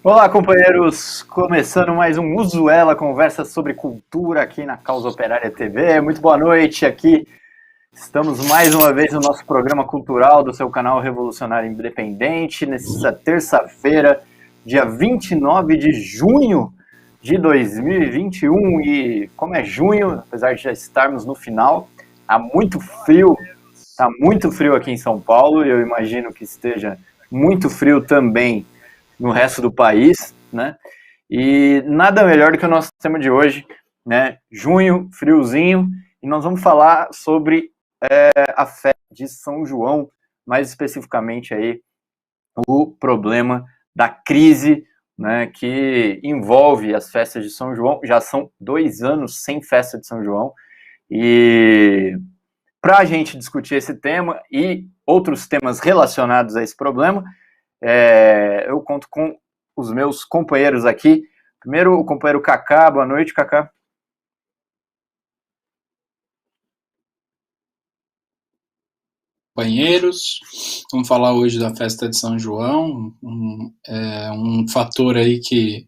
Olá, companheiros! Começando mais um Usuela, conversa sobre cultura aqui na Causa Operária TV. Muito boa noite aqui. Estamos mais uma vez no nosso programa cultural do seu canal Revolucionário Independente, nessa terça-feira, dia 29 de junho de 2021. E como é junho, apesar de já estarmos no final, há muito frio, está muito frio aqui em São Paulo e eu imagino que esteja muito frio também no resto do país, né? E nada melhor do que o nosso tema de hoje, né? Junho, friozinho, e nós vamos falar sobre a festa de São João, mais especificamente aí o problema da crise, né, que envolve as festas de São João. Já são 2 anos sem festa de São João, e para a gente discutir esse tema e outros temas relacionados a esse problema, eu conto com os meus companheiros aqui. Primeiro, o companheiro Kaká. Boa noite, Kaká. Companheiros, vamos falar hoje da festa de São João, um fator aí que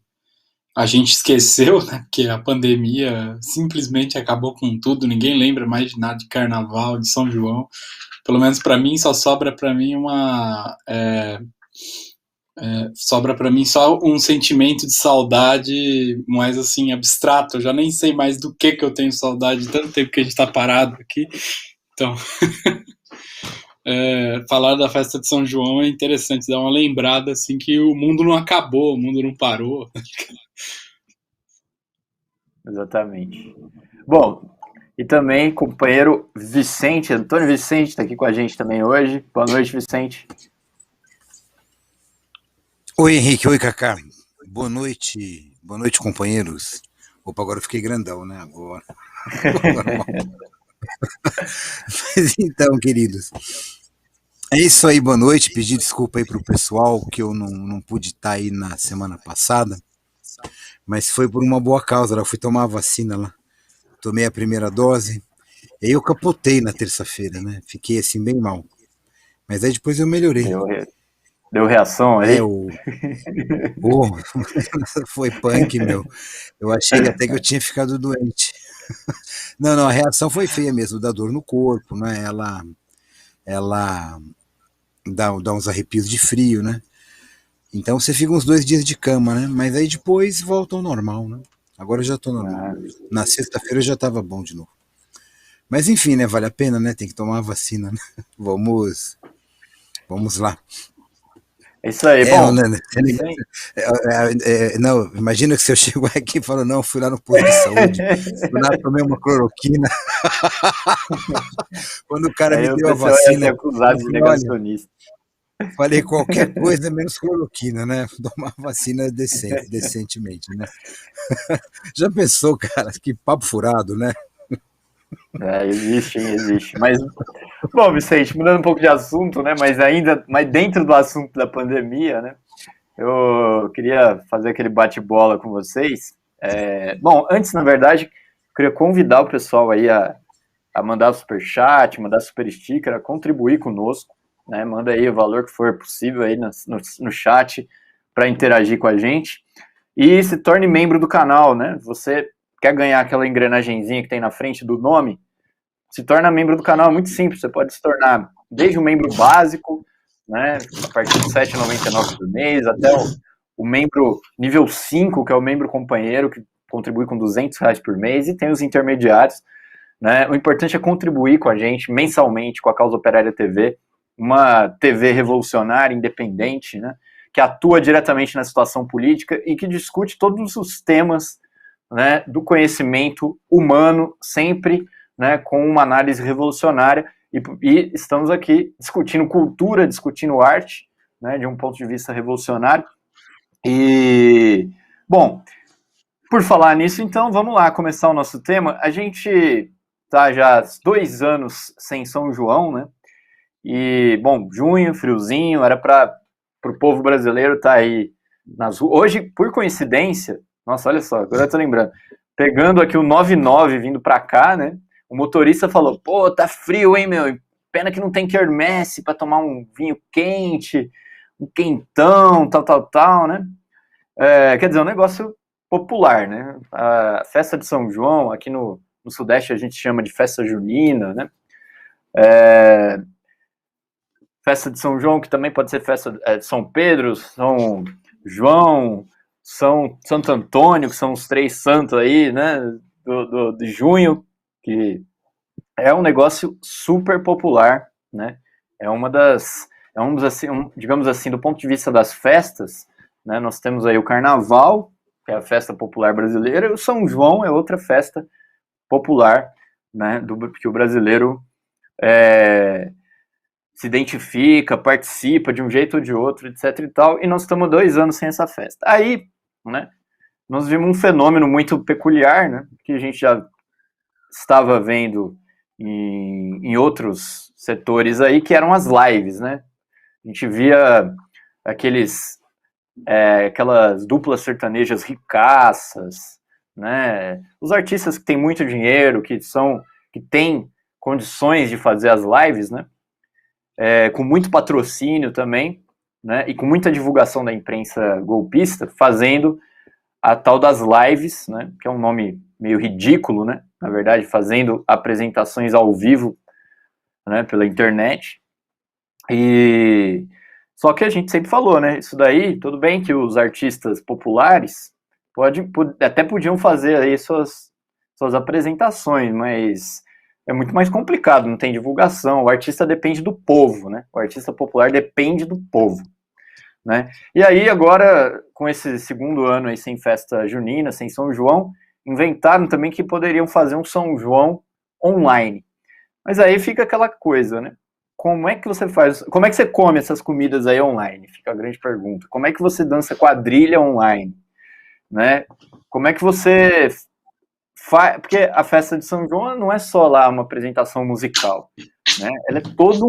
a gente esqueceu, né, que a pandemia simplesmente acabou com tudo, ninguém lembra mais de nada de carnaval, de São João, pelo menos para mim só sobra para mim sobra para mim só um sentimento de saudade mais assim abstrato, eu já nem sei mais do que eu tenho saudade, de tanto tempo que a gente está parado aqui, então... falar da festa de São João é interessante, dar uma lembrada assim que o mundo não acabou, o mundo não parou. Exatamente. Bom, e também companheiro Vicente, Antônio Vicente, está aqui com a gente também hoje. Boa noite, Vicente. Oi, Henrique. Oi, Kaká. Boa noite, companheiros. Opa, agora eu fiquei grandão, né? Agora. Mas então, queridos, é isso aí, boa noite. Pedi desculpa aí pro pessoal que eu não pude estar aí na semana passada, mas foi por uma boa causa. Eu fui tomar a vacina lá, tomei a primeira dose, e aí eu capotei na terça-feira, né? Fiquei assim bem mal. Mas aí depois eu melhorei. Deu reação aí? Foi punk, meu. Eu achei até que eu tinha ficado doente. Não, a reação foi feia mesmo, dá dor no corpo, né? Ela dá uns arrepios de frio, né? Então você fica uns 2 dias de cama, né? Mas aí depois volta ao normal, né? Agora eu já tô normal. Na sexta-feira eu já tava bom de novo. Mas enfim, né? Vale a pena, né? Tem que tomar a vacina, né? Vamos lá. É isso aí, bom. Não, imagina que se eu chego aqui e falo, não, fui lá no posto de saúde, fui lá, tomei uma cloroquina. Quando o cara me deu a vacina, acusado de negacionista. Falei qualquer coisa menos cloroquina, né? Tomar vacina decentemente, né? Já pensou, cara? Que papo furado, né? Existe. Mas, bom, Vicente, mudando um pouco de assunto, né? Mas dentro do assunto da pandemia, né? Eu queria fazer aquele bate-bola com vocês. Bom, antes, na verdade, eu queria convidar o pessoal aí a mandar superchat, mandar super sticker, a contribuir conosco, né? Manda aí o valor que for possível aí no chat para interagir com a gente. E se torne membro do canal, né? Você quer ganhar aquela engrenagenzinha que tem na frente do nome? Se torna membro do canal, é muito simples. Você pode se tornar desde um membro básico, né, a partir de R$ 7,99 por mês, até o membro nível 5, que é o membro companheiro, que contribui com R$ 200 por mês, e tem os intermediários, né? O importante é contribuir com a gente mensalmente com a Causa Operária TV, uma TV revolucionária, independente, né, que atua diretamente na situação política e que discute todos os temas, né, do conhecimento humano, sempre, né, com uma análise revolucionária, e estamos aqui discutindo cultura, discutindo arte, né, de um ponto de vista revolucionário. E, bom, por falar nisso, então, vamos lá começar o nosso tema. A gente tá já 2 anos sem São João, né? E, bom, junho, friozinho, era para o povo brasileiro estar aí nas ruas. Hoje, por coincidência, nossa, olha só, agora eu tô lembrando, pegando aqui o 99 vindo para cá, né? O motorista falou, pô, tá frio, hein, meu? Pena que não tem quermesse para tomar um vinho quente, um quentão, tal, né? quer dizer, é um negócio popular, né? A festa de São João, aqui no Sudeste a gente chama de festa junina, né? Festa de São João, que também pode ser festa de São Pedro, São João, São Santo Antônio, que são os 3 santos aí, né? De junho, que é um negócio super popular, né? É uma das, assim, digamos assim, do ponto de vista das festas, né? Nós temos aí o Carnaval, que é a festa popular brasileira, e o São João é outra festa popular, né? Que o brasileiro se identifica, participa de um jeito ou de outro, etc e tal, e nós estamos 2 anos sem essa festa. Aí, né? Nós vimos um fenômeno muito peculiar, né? Que a gente já estava vendo em outros setores aí, que eram as lives, né? A gente via aquelas duplas sertanejas ricaças, né? Os artistas que têm muito dinheiro, que têm condições de fazer as lives, né? Com muito patrocínio também, né? E com muita divulgação da imprensa golpista, fazendo a tal das lives, né? Que é um nome meio ridículo, né? Na verdade, fazendo apresentações ao vivo, né? Pela internet. E só que a gente sempre falou, né? Isso daí, tudo bem que os artistas populares até podiam fazer aí suas apresentações, mas é muito mais complicado, não tem divulgação. O artista depende do povo, né? O artista popular depende do povo, né? E aí agora, com esse segundo ano aí sem festa junina, sem São João, inventaram também que poderiam fazer um São João online. Mas aí fica aquela coisa, né? Como é que você faz? Como é que você come essas comidas aí online? Fica a grande pergunta. Como é que você dança quadrilha online, né? Como é que você faz? Porque a festa de São João não é só lá uma apresentação musical, né? Ela é toda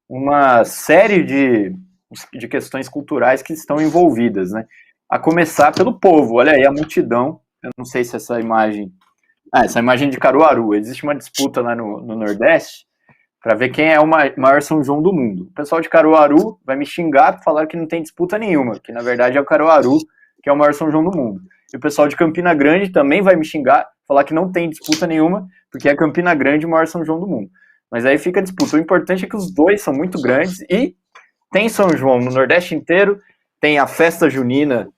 uma série de questões culturais que estão envolvidas, né? A começar pelo povo. Olha aí a multidão. Eu não sei se essa imagem de Caruaru. Existe uma disputa lá no Nordeste para ver quem é o maior São João do mundo. O pessoal de Caruaru vai me xingar por falar que não tem disputa nenhuma, que na verdade é o Caruaru que é o maior São João do mundo. E o pessoal de Campina Grande também vai me xingar, falar que não tem disputa nenhuma, porque é Campina Grande o maior São João do mundo. Mas aí fica a disputa. O importante é que os dois são muito grandes e tem São João no Nordeste inteiro, tem a festa junina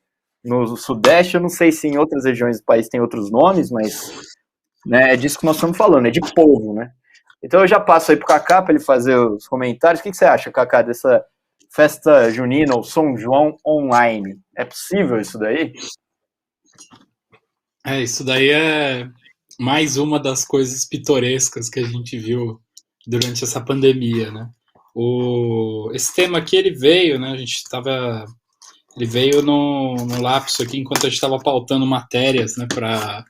no Sudeste. Eu não sei se em outras regiões do país tem outros nomes, mas né, é disso que nós estamos falando, é de povo, né? Então eu já passo aí pro Kaká para ele fazer os comentários. O que você acha, Kaká, dessa festa junina ou São João online? É possível isso daí? Isso daí é mais uma das coisas pitorescas que a gente viu durante essa pandemia, né? Esse tema aqui, ele veio, né? Ele veio no lapso aqui, enquanto a gente estava pautando matérias, né? Para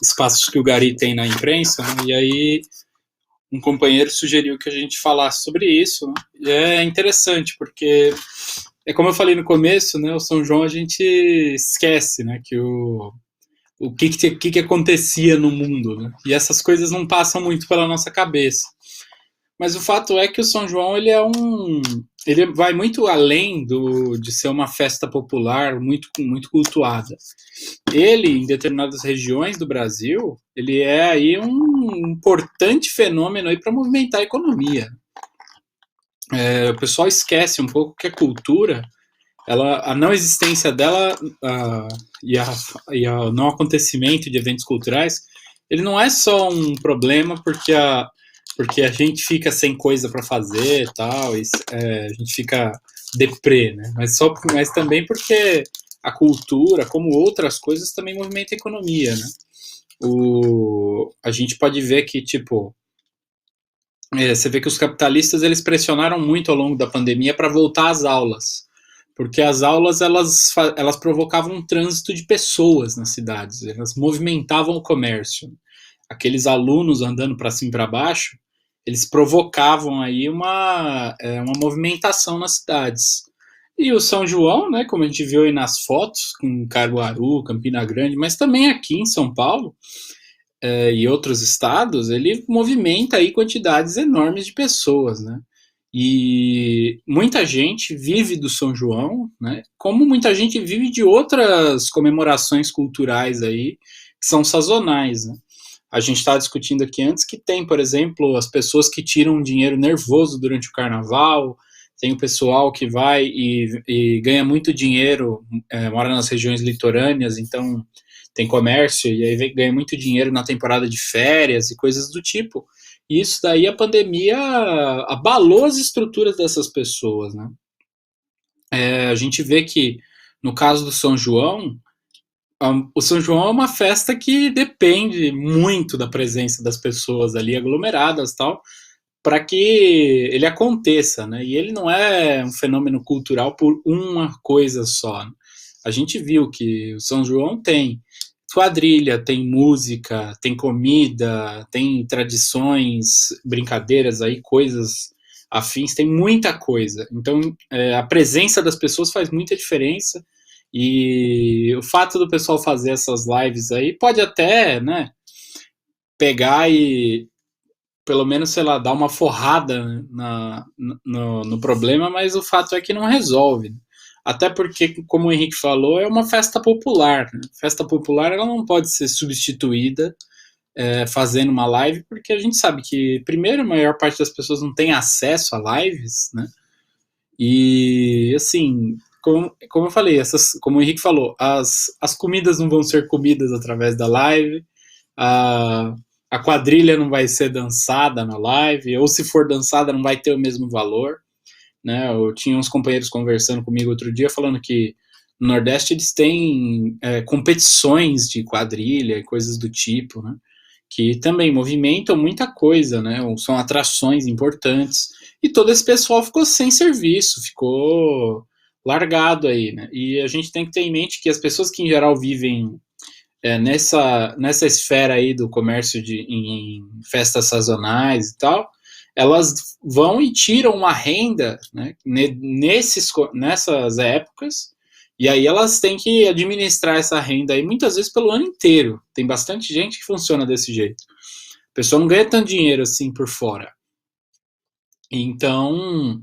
espaços que o Gari tem na imprensa, né? E aí um companheiro sugeriu que a gente falasse sobre isso, né? E é interessante, porque como eu falei no começo, né? O São João a gente esquece, né? Que o que acontecia no mundo, né? E essas coisas não passam muito pela nossa cabeça. Mas o fato é que o São João ele vai muito além de ser uma festa popular muito cultuada. Ele, em determinadas regiões do Brasil, ele é aí um importante fenômeno para movimentar a economia. O pessoal esquece um pouco que a cultura, a não existência dela e o não acontecimento de eventos culturais, ele não é só um problema porque a gente fica sem coisa para fazer e tal, a gente fica deprê, né? Mas também porque a cultura, como outras coisas, também movimenta a economia, né? A gente pode ver que, tipo, você vê que os capitalistas, eles pressionaram muito ao longo da pandemia para voltar às aulas, porque as aulas, elas provocavam um trânsito de pessoas nas cidades, elas movimentavam o comércio. Aqueles alunos andando para cima e para baixo, eles provocavam aí uma movimentação nas cidades. E o São João, né, como a gente viu aí nas fotos, com Caruaru, Campina Grande, mas também aqui em São Paulo e outros estados, ele movimenta aí quantidades enormes de pessoas, né? E muita gente vive do São João, né? Como muita gente vive de outras comemorações culturais aí, que são sazonais, né? A gente estava discutindo aqui antes que tem, por exemplo, as pessoas que tiram dinheiro nervoso durante o carnaval, tem o pessoal que vai e ganha muito dinheiro, mora nas regiões litorâneas, então tem comércio, e aí ganha muito dinheiro na temporada de férias e coisas do tipo. E isso daí a pandemia abalou as estruturas dessas pessoas, né? A gente vê que, no caso do São João, o São João é uma festa que depende muito da presença das pessoas ali aglomeradas, tal, para que ele aconteça, né? E ele não é um fenômeno cultural por uma coisa só, né? A gente viu que o São João tem quadrilha, tem música, tem comida, tem tradições, brincadeiras aí, coisas afins, tem muita coisa. Então, a presença das pessoas faz muita diferença. E o fato do pessoal fazer essas lives aí pode até, né, pegar e pelo menos, sei lá, dar uma forrada no problema, mas o fato é que não resolve. Até porque, como o Henrique falou, é uma festa popular. Né? Festa popular ela não pode ser substituída fazendo uma live, porque a gente sabe que, primeiro, a maior parte das pessoas não tem acesso a lives, né? E, assim, como eu falei, como o Henrique falou, as comidas não vão ser comidas através da live, a quadrilha não vai ser dançada na live, ou se for dançada não vai ter o mesmo valor, né? Eu tinha uns companheiros conversando comigo outro dia falando que no Nordeste eles têm competições de quadrilha e coisas do tipo, né? Que também movimentam muita coisa, né? São atrações importantes. E todo esse pessoal ficou sem serviço, ficou largado aí, né? E a gente tem que ter em mente que as pessoas que em geral vivem nessa esfera aí do comércio em festas sazonais e tal, elas vão e tiram uma renda, né, nessas épocas, e aí elas têm que administrar essa renda aí muitas vezes pelo ano inteiro. Tem bastante gente que funciona desse jeito. A pessoa não ganha tanto dinheiro assim por fora. Então,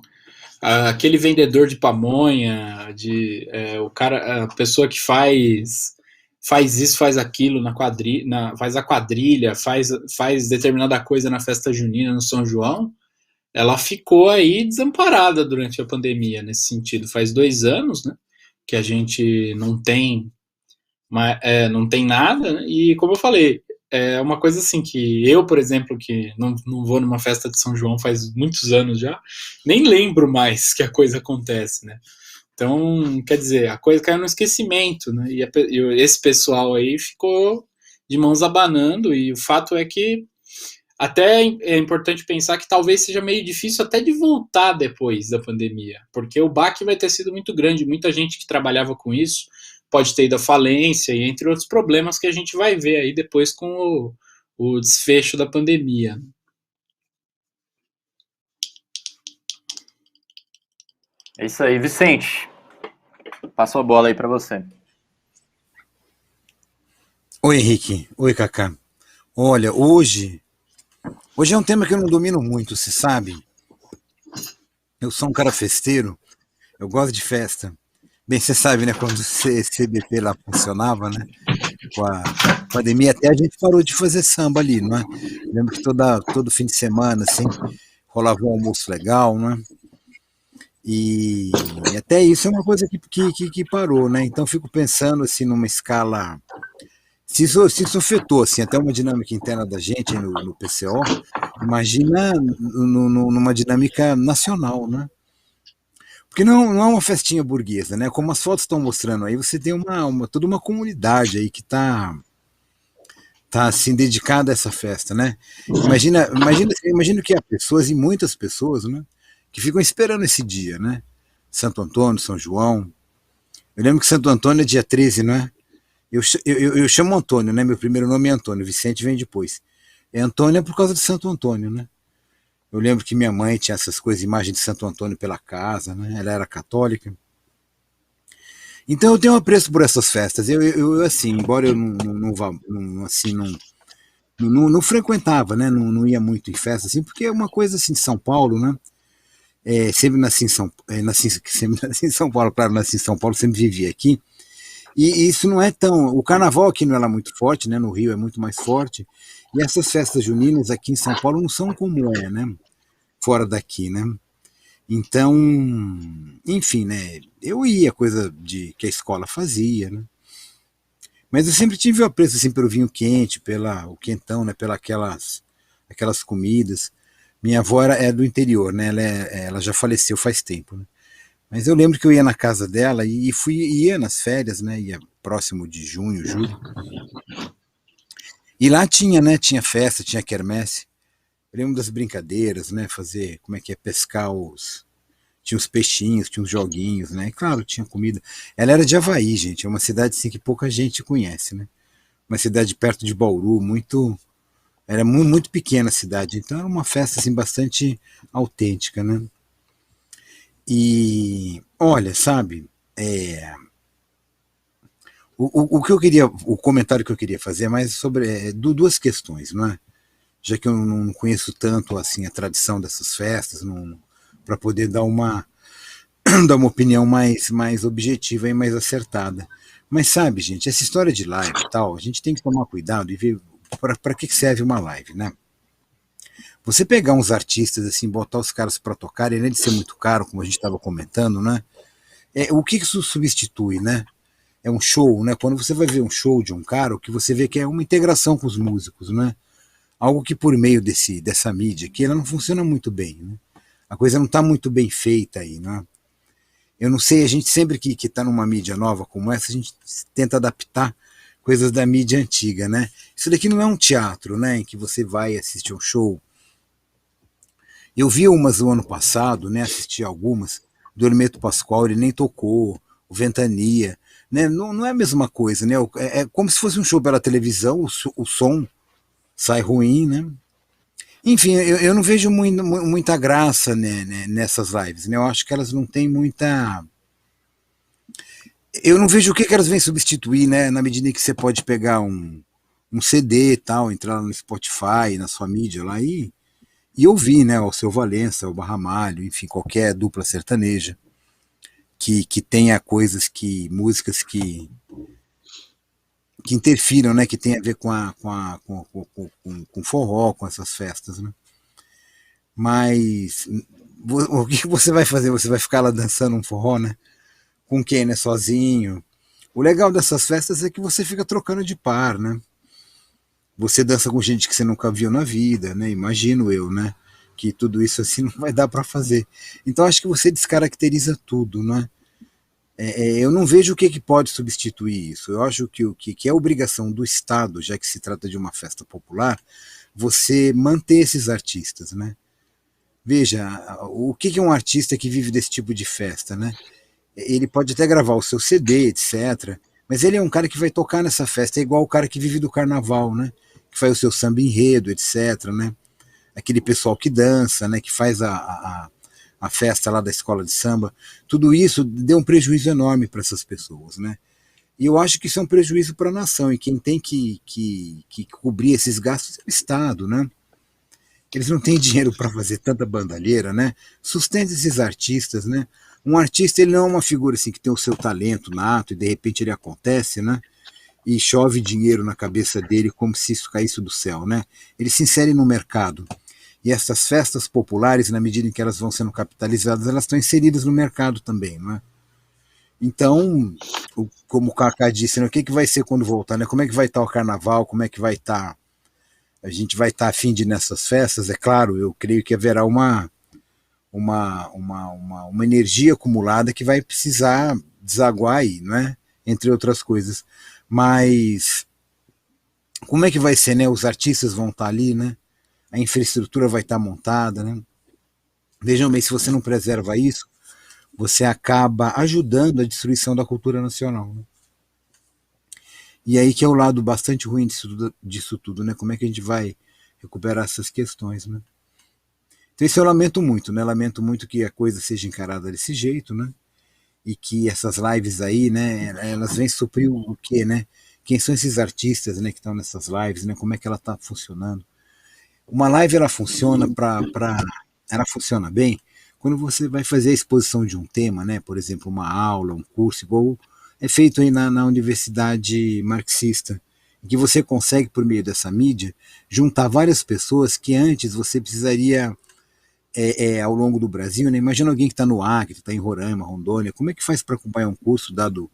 aquele vendedor de pamonha, a pessoa que faz isso, faz aquilo faz a quadrilha, faz determinada coisa na festa junina, no São João, ela ficou aí desamparada durante a pandemia, nesse sentido. Faz 2 anos, né, que a gente não tem nada, né, e como eu falei, é uma coisa assim que eu, por exemplo, que não vou numa festa de São João faz muitos anos já, nem lembro mais que a coisa acontece, né? Então, quer dizer, a coisa caiu no esquecimento, né? E esse pessoal aí ficou de mãos abanando, e o fato é que até é importante pensar que talvez seja meio difícil até de voltar depois da pandemia, porque o baque vai ter sido muito grande, muita gente que trabalhava com isso pode ter ido à falência, e entre outros problemas que a gente vai ver aí depois com o desfecho da pandemia. É isso aí, Vicente. Passo a bola aí para você. Oi, Henrique. Oi, Cacá. Olha, hoje é um tema que eu não domino muito, você sabe? Eu sou um cara festeiro, eu gosto de festa. Bem, você sabe, né, quando o CBP lá funcionava, né, com a pandemia, até a gente parou de fazer samba ali, não é? Lembro que todo fim de semana, assim, rolava um almoço legal, não é? E até isso é uma coisa que parou, né? Então fico pensando, assim, numa escala... Se isso afetou, assim, até uma dinâmica interna da gente no PCO, imagina numa dinâmica nacional, né? Porque não é uma festinha burguesa, né? Como as fotos estão mostrando aí, você tem toda uma comunidade aí que tá assim, dedicada a essa festa, né? Imagina que há pessoas, e muitas pessoas, né? Que ficam esperando esse dia, né? Santo Antônio, São João. Eu lembro que Santo Antônio é dia 13, não é? Eu chamo Antônio, né? Meu primeiro nome é Antônio, Vicente vem depois. Antônio é por causa de Santo Antônio, né? Eu lembro que minha mãe tinha essas coisas, imagem de Santo Antônio pela casa, né? Ela era católica. Então eu tenho um apreço por essas festas. Eu assim, embora eu não frequentava, né? Não ia muito em festa, assim, porque é uma coisa assim de São Paulo, né? sempre nasci em São, sempre nasci em São Paulo, claro, nasci em São Paulo, sempre vivi aqui. E isso não é tão. O carnaval aqui não é lá muito forte, né? No Rio é muito mais forte. E essas festas juninas aqui em São Paulo não são como é, né? Fora daqui, né? Então, enfim, né? Eu ia, coisa de que a escola fazia, né? Mas eu sempre tive o apreço assim, pelo vinho quente, pela o quentão, né? Pela aquelas comidas. Minha avó é do interior, né? Ela já faleceu faz tempo, né? Mas eu lembro que eu ia na casa dela e ia nas férias, né? Ia próximo de junho, julho. E lá tinha, né? Tinha festa, tinha quermesse. Eu lembro das brincadeiras, né? Fazer, como é que é, pescar tinha os peixinhos, tinha os joguinhos, né? E claro, tinha comida. Ela era de Havaí, gente. É uma cidade assim que pouca gente conhece, né? Uma cidade perto de Bauru, muito. Era muito pequena a cidade, então era uma festa assim bastante autêntica, né? E olha, sabe, o que eu queria, o comentário que eu queria fazer é mais sobre duas questões, não é? Já que eu não conheço tanto assim a tradição dessas festas, para poder dar dar uma opinião mais objetiva e mais acertada. Mas sabe, gente, essa história de live e tal, a gente tem que tomar cuidado e ver para que serve uma live, né? Você pegar uns artistas assim, botar os caras para tocar, além de ser muito caro, como a gente estava comentando, né? O que isso substitui, né? É um show, né? Quando você vai ver um show de um cara, o que você vê que é uma integração com os músicos, né? Algo que por meio dessa mídia aqui, ela não funciona muito bem, né? A coisa não está muito bem feita aí, né? Eu não sei, a gente sempre que está numa mídia nova como essa, a gente tenta adaptar coisas da mídia antiga, né? Isso daqui não é um teatro, né? Em que você vai assistir um show. Eu vi umas no ano passado, né? Assisti algumas, do Hermeto Pascoal, ele nem tocou, o Ventania, né? Não é a mesma coisa, né? É como se fosse um show pela televisão, o som sai ruim, né? Enfim, eu não vejo muita graça, né, nessas lives, né? Eu acho que elas não têm muita. Eu não vejo o que elas vêm substituir, né? Na medida em que você pode pegar um CD e tal, entrar no Spotify, na sua mídia lá e ouvir, né? O Seu Valença, o Barramalho, enfim, qualquer dupla sertaneja que tenha músicas que interfiram, né? Que tem a ver com forró, com essas festas, né? Mas o que você vai fazer? Você vai ficar lá dançando um forró, né? Com quem, né? Sozinho. O legal dessas festas é que você fica trocando de par, né? Você dança com gente que você nunca viu na vida, né? Imagino eu, né? Que tudo isso assim não vai dar para fazer. Então acho que você descaracteriza tudo, né? Eu não vejo o que pode substituir isso. Eu acho que o que é obrigação do Estado, já que se trata de uma festa popular, você manter esses artistas, né? Veja, o que é um artista que vive desse tipo de festa, né? Ele pode até gravar o seu CD, etc. Mas ele é um cara que vai tocar nessa festa, é igual o cara que vive do carnaval, né? Que faz o seu samba enredo, etc, né? Aquele pessoal que dança, né? Que faz a festa lá da escola de samba. Tudo isso deu um prejuízo enorme para essas pessoas, né? E eu acho que isso é um prejuízo para a nação, e quem tem que cobrir esses gastos é o Estado, né? Eles não têm dinheiro para fazer tanta bandalheira, né? Sustenta esses artistas, né? Um artista, ele não é uma figura assim que tem o seu talento nato e de repente ele acontece, né? E chove dinheiro na cabeça dele como se isso caísse do céu, né? Ele se insere no mercado. E essas festas populares, na medida em que elas vão sendo capitalizadas, elas estão inseridas no mercado também, não é? Então, como o Kaká disse, né, o que vai ser quando voltar, né? Como é que vai estar o carnaval, como é que vai estar. A gente vai estar afim de ir nessas festas, é claro, eu creio que haverá uma energia acumulada que vai precisar desaguar aí, não é? Entre outras coisas. Mas como é que vai ser, né? Os artistas vão estar ali, né? A infraestrutura vai estar montada, né? Vejam bem, se você não preserva isso, você acaba ajudando a destruição da cultura nacional, né? E aí que é o lado bastante ruim disso tudo, né? Como é que a gente vai recuperar essas questões, né? Então isso eu lamento muito, né? Lamento muito que a coisa seja encarada desse jeito, né? E que essas lives aí, né? Elas vêm suprir o quê, né? Quem são esses artistas, né? Que estão nessas lives, né? Como é que ela está funcionando? Uma live ela funciona ela funciona bem quando você vai fazer a exposição de um tema, né, por exemplo, uma aula, um curso, igual é feito aí na universidade marxista, em que você consegue, por meio dessa mídia, juntar várias pessoas que antes você precisaria, ao longo do Brasil, né? Imagina alguém que está no Acre, está em Roraima, Rondônia, como é que faz para acompanhar um curso dado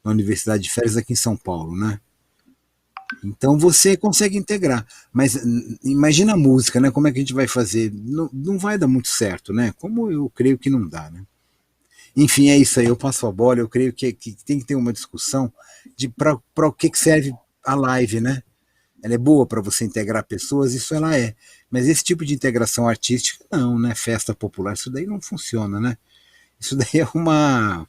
na Universidade de Férias aqui em São Paulo, né? Então você consegue integrar, mas imagina a música, né? Como é que a gente vai fazer? Não, não vai dar muito certo, né? Como eu creio que não dá, né? Enfim, é isso aí, eu passo a bola, eu creio que tem que ter uma discussão de para o que serve a live, né? Ela é boa para você integrar pessoas, isso ela é. Mas esse tipo de integração artística, não, né? Festa popular, isso daí não funciona, né? Isso daí é uma.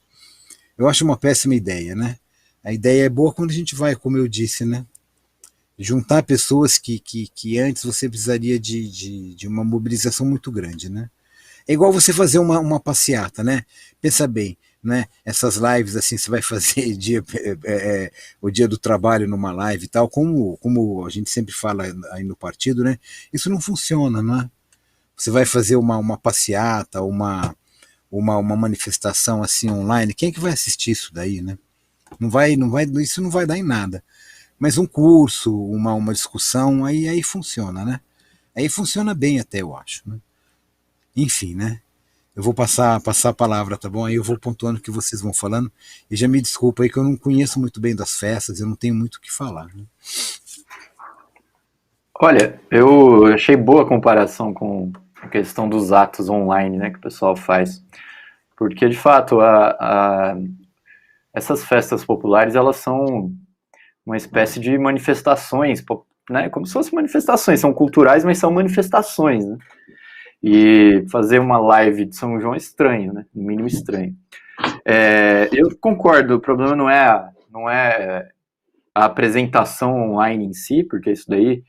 Eu acho uma péssima ideia, né? A ideia é boa quando a gente vai, como eu disse, né? Juntar pessoas que antes você precisaria de uma mobilização muito grande, né? É igual você fazer uma passeata, né? Pensa bem, né? Essas lives assim, você vai fazer o dia do trabalho numa live e tal, como a gente sempre fala aí no partido, né? Isso não funciona, não é? Você vai fazer uma passeata, uma manifestação assim online, quem é que vai assistir isso daí, né? Isso não vai dar em nada. Mas um curso, uma discussão, aí funciona, né? Aí funciona bem até, eu acho, né? Enfim, né? Eu vou passar a palavra, tá bom? Aí eu vou pontuando o que vocês vão falando. E já me desculpa aí que eu não conheço muito bem das festas, eu não tenho muito o que falar, né? Olha, eu achei boa a comparação com a questão dos atos online, né, que o pessoal faz. Porque, de fato, essas festas populares, elas são uma espécie de manifestações, né, como se fossem manifestações, são culturais, mas são manifestações, né? E fazer uma live de São João é estranho, né? No mínimo estranho. Eu concordo, o problema não é a apresentação online em si, porque isso daí,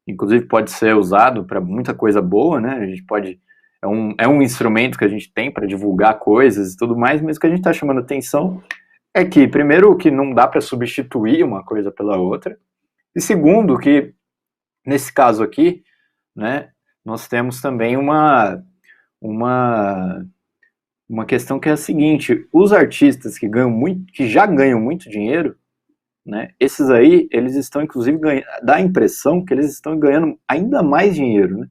inclusive, pode ser usado para muita coisa boa, né? A gente pode. É um instrumento que a gente tem para divulgar coisas e tudo mais, mas o que a gente está chamando atenção é que, primeiro, que não dá para substituir uma coisa pela outra, e segundo, que nesse caso aqui, né, nós temos também uma questão que é a seguinte: os artistas que ganham muito, que já ganham muito dinheiro, né, esses aí, eles estão inclusive dá a impressão que eles estão ganhando ainda mais dinheiro, né?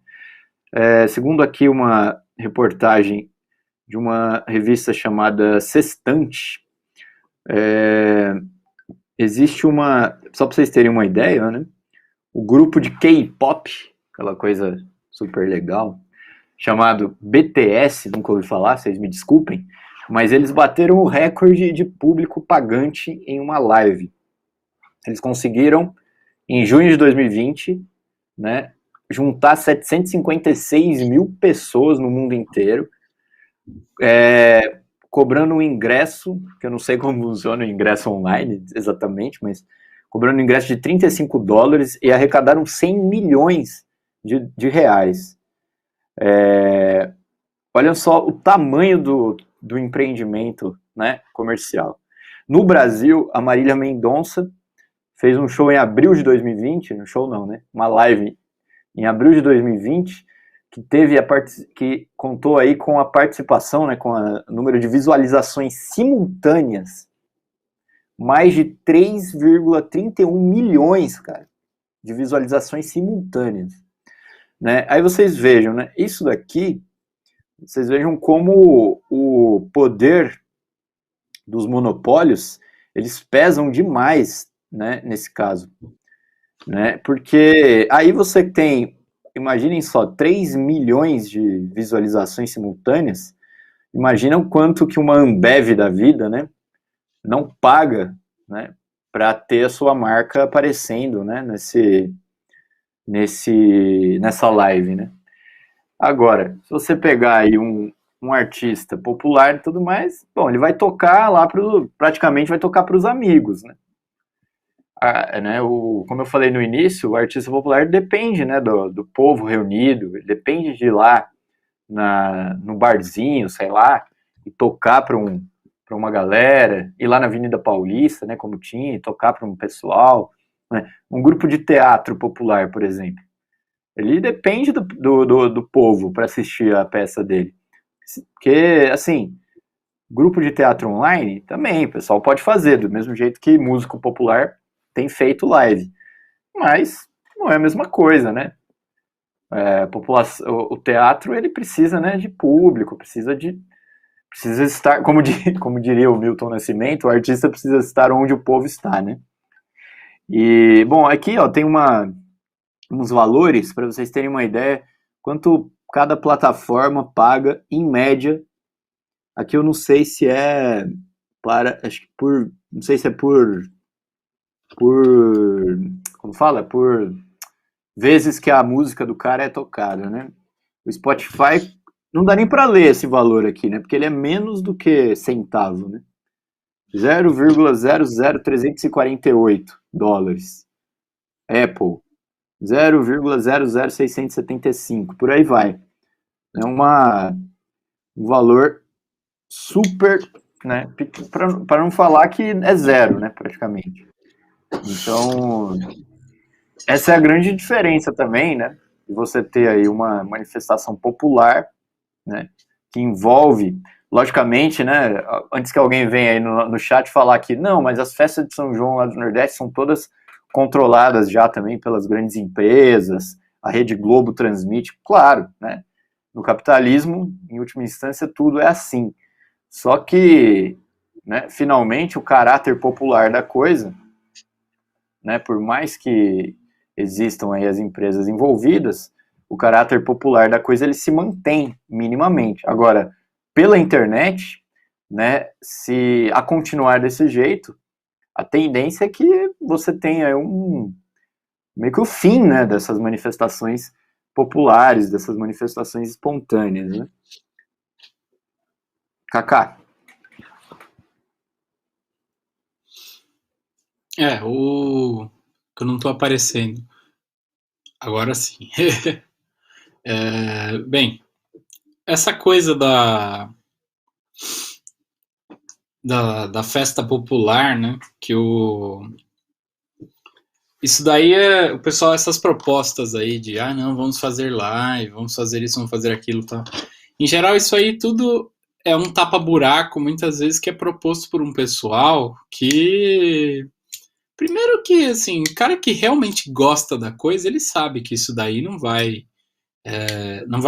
Segundo aqui uma reportagem de uma revista chamada Sextante, existe só para vocês terem uma ideia, né, o grupo de K-pop, aquela coisa super legal, chamado BTS, nunca ouvi falar, vocês me desculpem, mas eles bateram o recorde de público pagante em uma live. Eles conseguiram, em junho de 2020, né, juntar 756 mil pessoas no mundo inteiro, cobrando um ingresso, que eu não sei como funciona o ingresso online exatamente, mas cobrando um ingresso de $35 e arrecadaram 100 milhões de reais. Olha só o tamanho do empreendimento, né, comercial. No Brasil, a Marília Mendonça fez um show em abril de 2020, um show não, né, uma live em abril de 2020, que contou aí com a participação, né, com o número de visualizações simultâneas, mais de 3,31 milhões, cara, de visualizações simultâneas, né? Aí vocês vejam, né, isso daqui, vocês vejam como o poder dos monopólios, eles pesam demais, né, nesse caso, né? Porque aí você tem, imaginem só, 3 milhões de visualizações simultâneas, imagina o quanto que uma Ambev da vida, né, não paga, né, para ter a sua marca aparecendo, né, nessa live, né? Agora, se você pegar aí um artista popular e tudo mais, bom, ele vai tocar lá praticamente vai tocar para os amigos, né? Né, como eu falei no início, o artista popular depende, né, do povo reunido, ele depende de ir lá no barzinho, sei lá, e tocar para uma galera, ir lá na Avenida Paulista, né, como tinha, e tocar para um pessoal, né? Um grupo de teatro popular, por exemplo, ele depende do povo para assistir a peça dele. Porque, assim, grupo de teatro online também, o pessoal pode fazer, do mesmo jeito que músico popular tem feito live. Mas não é a mesma coisa, né? O teatro, ele precisa, né, de público, precisa estar, como diria o Milton Nascimento, o artista precisa estar onde o povo está, né? E, bom, aqui, ó, tem uns valores para vocês terem uma ideia quanto cada plataforma paga em média. Aqui eu não sei se é acho que não sei se é como fala? Por vezes que a música do cara é tocada, né? O Spotify não dá nem para ler esse valor aqui, né? Porque ele é menos do que centavo, né? 0,00348 dólares. Apple 0,00675, por aí vai. É um valor super, né? Para não falar que é zero, né? Praticamente. Então, essa é a grande diferença também, né? De você ter aí uma manifestação popular, né? Que envolve, logicamente, né? Antes que alguém venha aí no chat falar que não, mas as festas de São João lá do Nordeste são todas controladas já também pelas grandes empresas, a Rede Globo transmite, claro, né? No capitalismo, em última instância, tudo é assim. Só que, né, finalmente, o caráter popular da coisa, né, por mais que existam aí as empresas envolvidas, o caráter popular da coisa ele se mantém minimamente. Agora, pela internet, né, se a continuar desse jeito, a tendência é que você tenha meio que o fim, né, dessas manifestações populares, dessas manifestações espontâneas, né? Kaká. Que eu não tô aparecendo. Agora sim. Bem, essa coisa da festa popular, né? Isso daí o pessoal, essas propostas aí de, não, vamos fazer live, vamos fazer isso, vamos fazer aquilo, tá? Em geral, isso aí tudo é um tapa-buraco, muitas vezes, que é proposto por um pessoal que... Primeiro que, assim, o cara que realmente gosta da coisa, ele sabe que isso daí não vai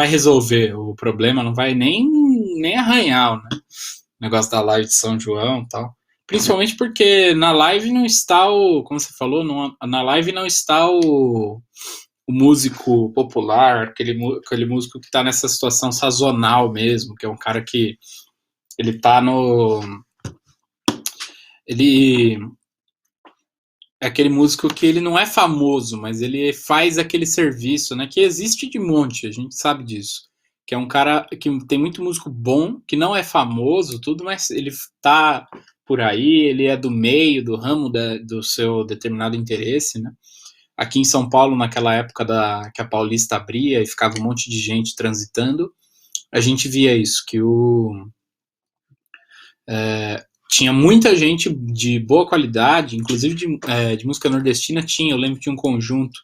resolver o problema, não vai nem arranhar, né? O negócio da live de São João e tal. Principalmente porque na live não está como você falou, na live não está o músico popular, aquele músico que está nessa situação sazonal mesmo, que é um cara que ele tá ele é aquele músico que ele não é famoso, mas ele faz aquele serviço, né, que existe de monte, a gente sabe disso. Que é um cara que tem muito músico bom, que não é famoso, tudo, mas ele tá por aí, ele é do meio, do ramo do seu determinado interesse, né? Aqui em São Paulo, naquela época que a Paulista abria e ficava um monte de gente transitando, a gente via isso, que tinha muita gente de boa qualidade, inclusive de música nordestina tinha, eu lembro de um conjunto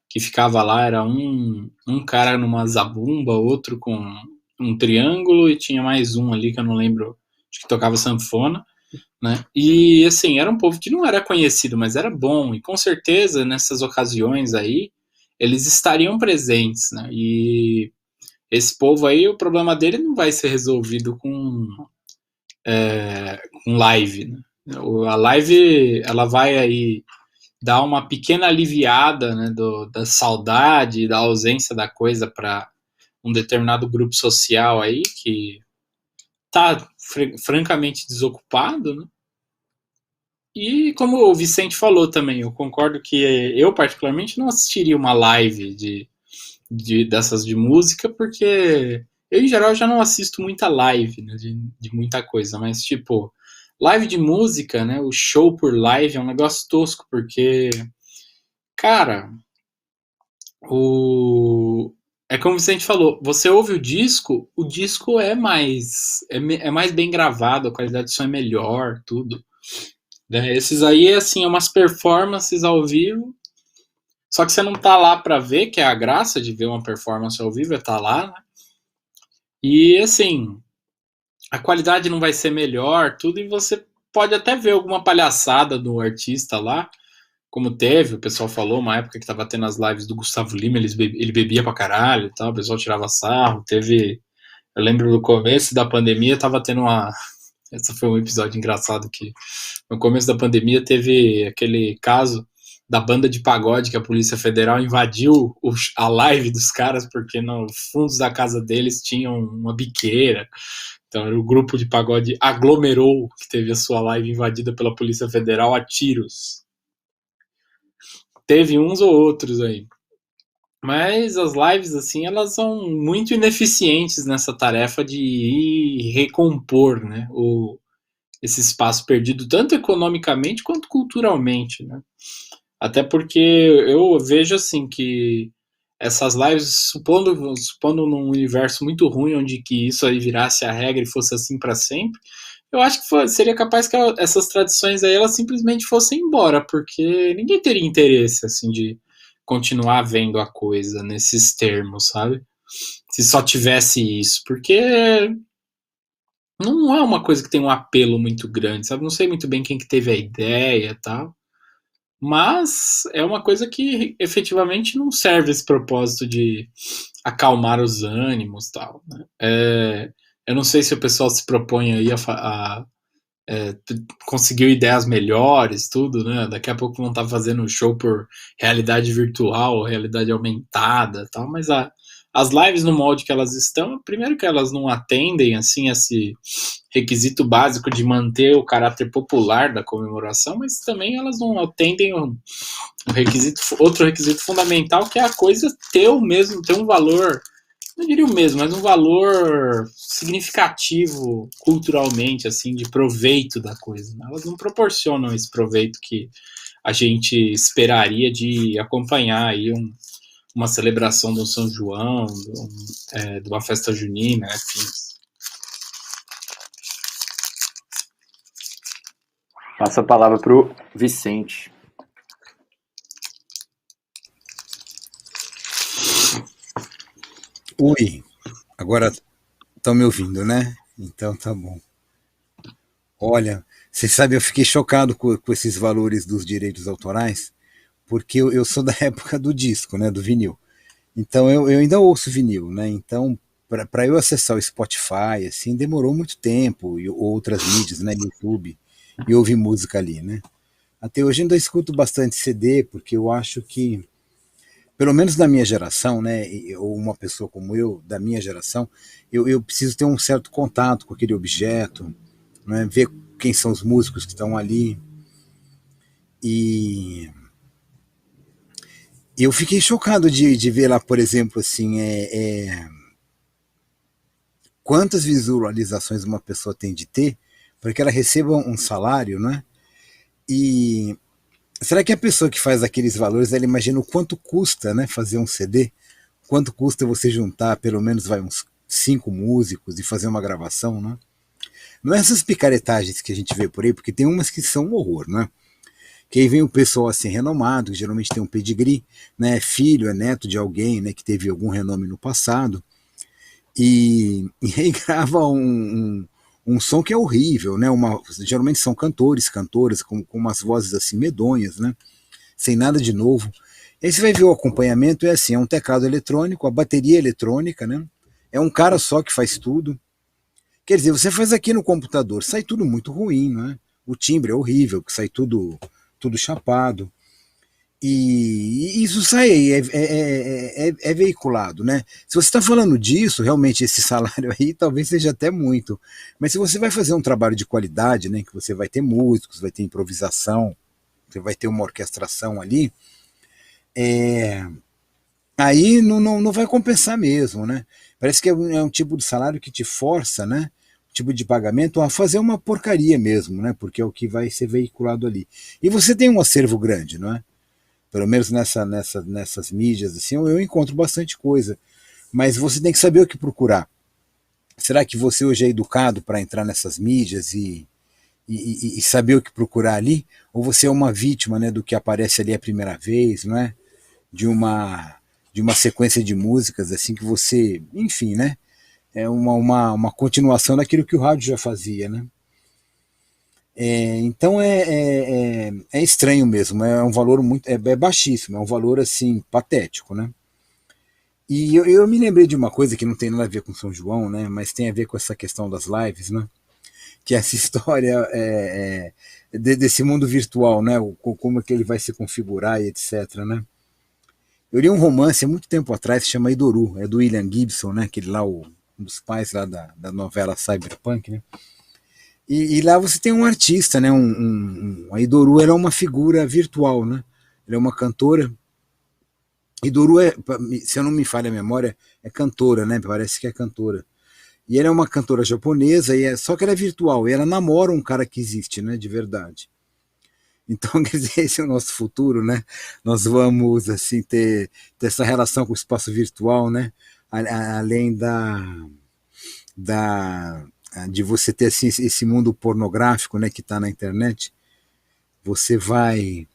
que ficava lá, era um cara numa zabumba, outro com um triângulo, e tinha mais um ali que eu não lembro, acho que tocava sanfona, né? E assim, era um povo que não era conhecido, mas era bom, e com certeza nessas ocasiões aí eles estariam presentes, né? E esse povo aí, o problema dele não vai ser resolvido com live, né? A live, ela vai aí dar uma pequena aliviada, né, da saudade, da ausência da coisa para um determinado grupo social aí que tá francamente desocupado, né? E como o Vicente falou também, eu concordo que eu particularmente não assistiria uma live dessas de música, porque eu em geral já não assisto muita live, né, de muita coisa, mas tipo, live de música, né, o show por live é um negócio tosco, porque, cara, é como você falou, você ouve o disco é mais bem gravado, a qualidade do som é melhor, tudo. Né? Esses aí, assim, é umas performances ao vivo, só que você não tá lá pra ver, que é a graça de ver uma performance ao vivo, é tá lá, né? E, assim, a qualidade não vai ser melhor, tudo, e você pode até ver alguma palhaçada do artista lá, como teve, o pessoal falou, uma época que tava tendo as lives do Gustavo Lima, ele bebia pra caralho e tal, o pessoal tirava sarro, teve, eu lembro no começo da pandemia, tava tendo esse foi um episódio engraçado que no começo da pandemia teve aquele caso da banda de pagode que a Polícia Federal invadiu a live dos caras porque nos fundos da casa deles tinham uma biqueira. Então era o grupo de pagode Aglomerou que teve a sua live invadida pela Polícia Federal a tiros. Teve uns ou outros aí. Mas as lives, assim, elas são muito ineficientes nessa tarefa de ir recompor, né, esse espaço perdido, tanto economicamente quanto culturalmente, né? Até porque eu vejo, assim, que essas lives, supondo num universo muito ruim, onde que isso aí virasse a regra e fosse assim para sempre, eu acho que seria capaz que essas tradições aí, elas simplesmente fossem embora, porque ninguém teria interesse, assim, de continuar vendo a coisa nesses termos, sabe? Se só tivesse isso, porque não é uma coisa que tem um apelo muito grande, sabe? Não sei muito bem quem que teve a ideia e tal, mas é uma coisa que efetivamente não serve esse propósito de acalmar os ânimos e tal, né? Eu não sei se o pessoal se propõe aí a conseguiu ideias melhores, tudo, né? Daqui a pouco vão estar fazendo show por realidade virtual, realidade aumentada, tal, mas as lives no molde que elas estão, primeiro que elas não atendem assim esse requisito básico de manter o caráter popular da comemoração, mas também elas não atendem outro requisito fundamental, que é a coisa ter um valor, não diria o mesmo, mas um valor significativo culturalmente, assim, de proveito da coisa. Né? Elas não proporcionam esse proveito que a gente esperaria de acompanhar aí uma celebração do São João, de uma festa junina, enfim. Passa a palavra para o Vicente. Oi, agora estão me ouvindo, né? Então tá bom. Olha, você sabe, eu fiquei chocado com esses valores dos direitos autorais, porque eu sou da época do disco, né, do vinil. Então eu ainda ouço vinil, né? Então para eu acessar o Spotify, assim, demorou muito tempo, e outras mídias, né, YouTube, e ouvir música ali, né? Até hoje ainda escuto bastante CD, porque eu acho que, pelo menos da minha geração, né, ou uma pessoa como eu, da minha geração, eu preciso ter um certo contato com aquele objeto, né, ver quem são os músicos que estão ali. E eu fiquei chocado de ver lá, por exemplo, assim, quantas visualizações uma pessoa tem de ter para que ela receba um salário, né? E será que a pessoa que faz aqueles valores, ela imagina o quanto custa, né, fazer um CD? Quanto custa você juntar pelo menos uns 5 músicos e fazer uma gravação, né? Não é essas picaretagens que a gente vê por aí, porque tem umas que são um horror, né? Que aí vem o pessoal assim renomado, que geralmente tem um pedigree, né? Filho, é neto de alguém, né, que teve algum renome no passado, e aí grava um som que é horrível, né? Geralmente são cantores, cantoras, com umas vozes assim medonhas, né? Sem nada de novo. Aí você vai ver o acompanhamento, é assim, é um teclado eletrônico, a bateria eletrônica, né? É um cara só que faz tudo. Quer dizer, você faz aqui no computador, sai tudo muito ruim, né? O timbre é horrível, que sai tudo chapado. E isso sai aí, é veiculado, né? Se você está falando disso, realmente esse salário aí talvez seja até muito. Mas se você vai fazer um trabalho de qualidade, né? Que você vai ter músicos, vai ter improvisação, você vai ter uma orquestração ali, aí não vai compensar mesmo, né? Parece que é um tipo de salário que te força, né? Um tipo de pagamento a fazer uma porcaria mesmo, né? Porque é o que vai ser veiculado ali. E você tem um acervo grande, não é? Pelo menos nessas mídias, assim, eu encontro bastante coisa. Mas você tem que saber o que procurar. Será que você hoje é educado para entrar nessas mídias e saber o que procurar ali? Ou você é uma vítima, né, do que aparece ali a primeira vez, não é? De uma sequência de músicas assim que você, enfim, né? uma continuação daquilo que o rádio já fazia, né? Então é estranho mesmo, é um valor muito, é baixíssimo, é um valor assim patético, né? E eu me lembrei de uma coisa que não tem nada a ver com São João, né? Mas tem a ver com essa questão das lives, né? Que é essa história desse mundo virtual, né? Como é que ele vai se configurar e etc, né? Eu li um romance há muito tempo atrás que se chama Idoru, é do William Gibson, né? Aquele lá, um dos pais lá da novela Cyberpunk, né? E lá você tem um artista, né? A Idoru era uma figura virtual, né? Ela é uma cantora. Idoru, se eu não me falha a memória, é cantora, né? Parece que é cantora. E ela é uma cantora japonesa, só que ela é virtual, e ela namora um cara que existe, né? De verdade. Então, quer dizer, esse é o nosso futuro, né? Nós vamos, assim, ter essa relação com o espaço virtual, né? Além de você ter, assim, esse mundo pornográfico, né? Que está na internet, você vai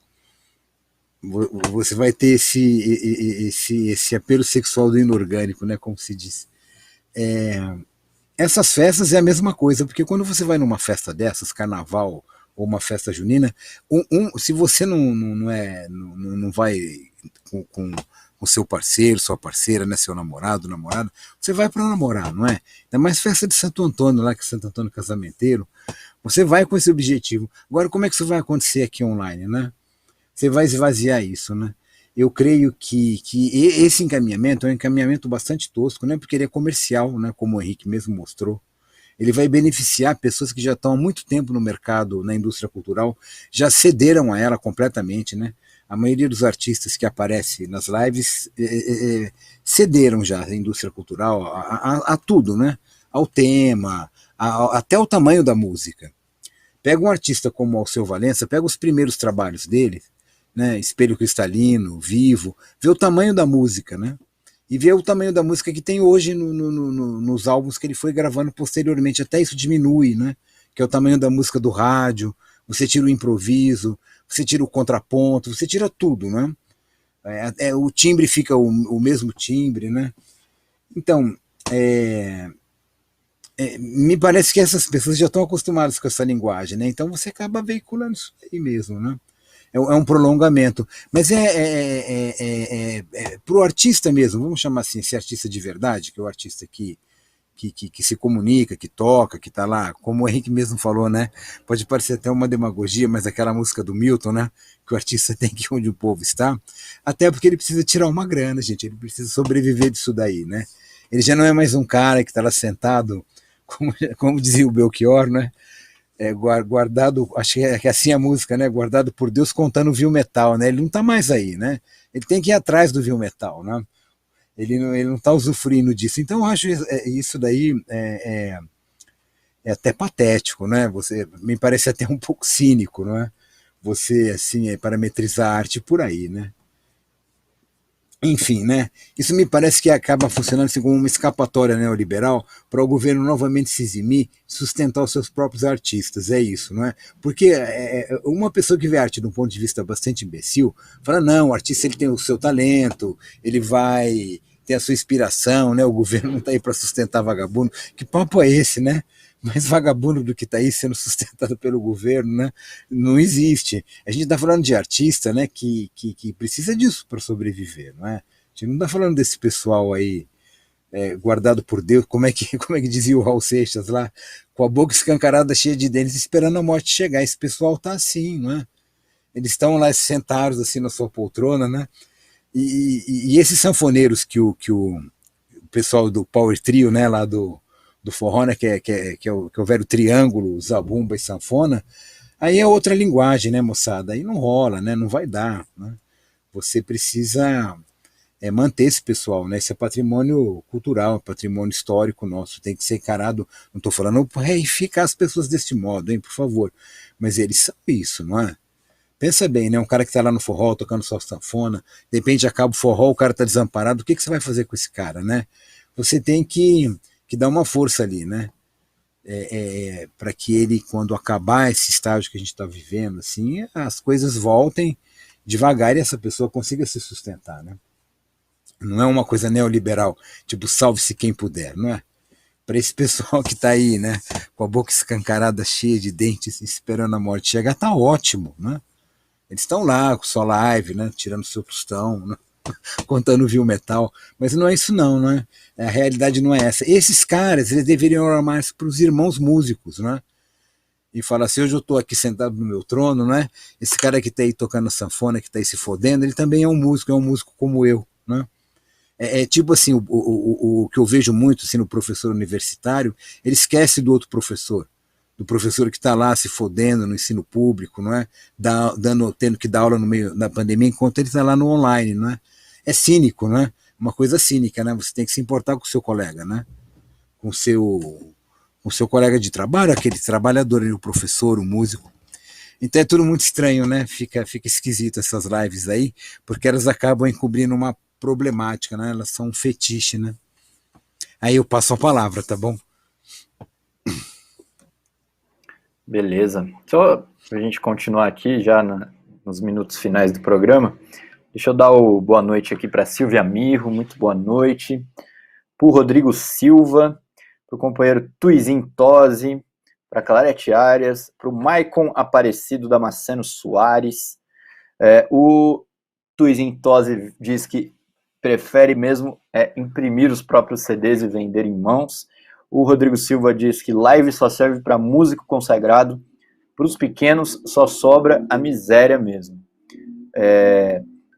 ter esse apelo sexual do inorgânico, né? Como se diz. Essas festas é a mesma coisa, porque quando você vai numa festa dessas, carnaval ou uma festa junina, se você não vai com o seu parceiro, sua parceira, né, seu namorado, namorada, você vai para namorar, não é? É mais festa de Santo Antônio, lá que é Santo Antônio Casamenteiro, você vai com esse objetivo. Agora, como é que isso vai acontecer aqui online, né? Você vai esvaziar isso, né? Eu creio que esse encaminhamento é um encaminhamento bastante tosco, né? Porque ele é comercial, né? Como o Henrique mesmo mostrou. Ele vai beneficiar pessoas que já estão há muito tempo no mercado, na indústria cultural, já cederam a ela completamente, né? A maioria dos artistas que aparecem nas lives cederam já à indústria cultural, a tudo, né? Ao tema, até o tamanho da música. Pega um artista como Alceu Valença, pega os primeiros trabalhos dele, né, Espelho Cristalino, Vivo, vê o tamanho da música, né? E vê o tamanho da música que tem hoje nos álbuns que ele foi gravando posteriormente. Até isso diminui, né? Que é o tamanho da música do rádio. Você tira o improviso, você tira o contraponto, você tira tudo, né? O timbre fica o mesmo timbre, né? Então, me parece que essas pessoas já estão acostumadas com essa linguagem, né? Então você acaba veiculando isso aí mesmo, né? É um prolongamento. Mas para o artista mesmo, vamos chamar assim, esse artista de verdade, que é o artista que se comunica, que toca, que está lá, como o Henrique mesmo falou, né? Pode parecer até uma demagogia, mas aquela música do Milton, né? Que o artista tem que ir onde o povo está, até porque ele precisa tirar uma grana, gente, ele precisa sobreviver disso daí, né? Ele já não é mais um cara que está lá sentado, como dizia o Belchior, né? Guardado, acho que é assim a música, né? Guardado por Deus contando o vil metal, né? Ele não está mais aí, né? Ele tem que ir atrás do vil metal, né? Ele não está usufruindo disso. Então eu acho isso daí até patético, né? Me parece até um pouco cínico, não é? Você assim parametrizar a arte por aí, né? Enfim, né? Isso me parece que acaba funcionando assim, como uma escapatória neoliberal para o governo novamente se eximir, sustentar os seus próprios artistas. É isso, não é? Porque uma pessoa que vê arte de um ponto de vista bastante imbecil fala: não, o artista ele tem o seu talento, ele vai ter a sua inspiração, né? O governo não está aí para sustentar vagabundo. Que papo é esse, né? Mais vagabundo do que está aí sendo sustentado pelo governo, né? Não existe. A gente está falando de artista, né, que precisa disso para sobreviver, não é? A gente não está falando desse pessoal aí guardado por Deus, como é que dizia o Raul Seixas lá, com a boca escancarada cheia de dentes, esperando a morte chegar. Esse pessoal está assim, não é? Eles estão lá sentados assim na sua poltrona, né? E esses sanfoneiros que o pessoal do Power Trio, né, lá do forró, né, que é o velho triângulo, zabumba e sanfona, aí é outra linguagem, né, moçada? Aí não rola, né? Não vai dar, né? Você precisa manter esse pessoal, né? Esse é patrimônio cultural, patrimônio histórico nosso, tem que ser encarado. Não estou falando para reificar as pessoas deste modo, hein, por favor, mas eles são isso, não é? Pensa bem, né? Um cara que está lá no forró tocando sua sanfona, de repente acaba o forró, o cara está desamparado, o que você vai fazer com esse cara, né? Você tem que dar uma força ali, né? Para que ele, quando acabar esse estágio que a gente está vivendo, assim, as coisas voltem devagar e essa pessoa consiga se sustentar, né? Não é uma coisa neoliberal, tipo, salve-se quem puder, não é? para esse pessoal que está aí, né, com a boca escancarada, cheia de dentes, esperando a morte chegar, tá ótimo, né? Eles estão lá com sua live, né, tirando seu tostão, né, contando viu metal, mas não é isso não, né? A realidade não é essa. Esses caras, eles deveriam olhar mais para os irmãos músicos, né? E falar assim, hoje eu estou aqui sentado no meu trono, né? Esse cara que está aí tocando sanfona, que está aí se fodendo, ele também é um músico como eu, né? É tipo assim, o que eu vejo muito assim, no professor universitário, ele esquece do outro professor, do professor que está lá se fodendo no ensino público, não é? Tendo que dar aula no meio da pandemia, enquanto ele está lá no online, não é? É cínico, né? Uma coisa cínica, né? Você tem que se importar com o seu colega, né? Com o seu colega de trabalho, aquele trabalhador, o professor, o músico. Então é tudo muito estranho, né? Fica esquisito essas lives aí, porque elas acabam encobrindo uma problemática, né? Elas são um fetiche, né? Aí eu passo a palavra, tá bom? Beleza. Só pra gente continuar aqui já nos minutos finais do programa, deixa eu dar o boa noite aqui para Silvia Mirro, muito boa noite. Pro Rodrigo Silva, pro companheiro Tuizin Tosi, para Clarete Arias, pro Maicon Aparecido Damasceno Soares. O Tuizin Tosi diz que prefere mesmo imprimir os próprios CDs e vender em mãos. O Rodrigo Silva diz que live só serve para músico consagrado, para os pequenos só sobra a miséria mesmo.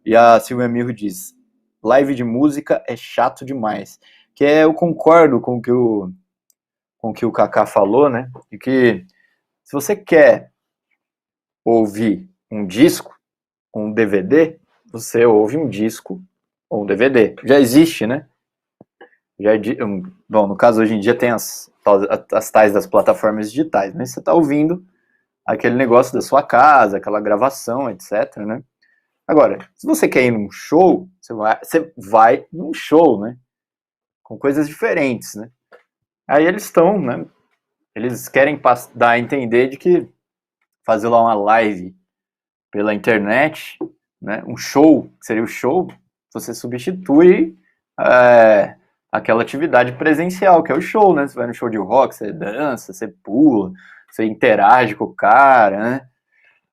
E a Silvia Mirro diz, live de música é chato demais. Que eu concordo com o que o Kaká falou, né? De que se você quer ouvir um disco, um DVD, você ouve um disco ou um DVD. Já existe, né? Bom, no caso, hoje em dia tem as tais das plataformas digitais, mas você está ouvindo aquele negócio da sua casa, aquela gravação, etc, né? Agora, se você quer ir num show, você vai num show, né? Com coisas diferentes, né? Aí eles estão, né? Eles querem dar a entender de que fazer lá uma live pela internet, né? Um show, que seria o show, você substitui aquela atividade presencial, que é o show, né? Você vai no show de rock, você dança, você pula, você interage com o cara,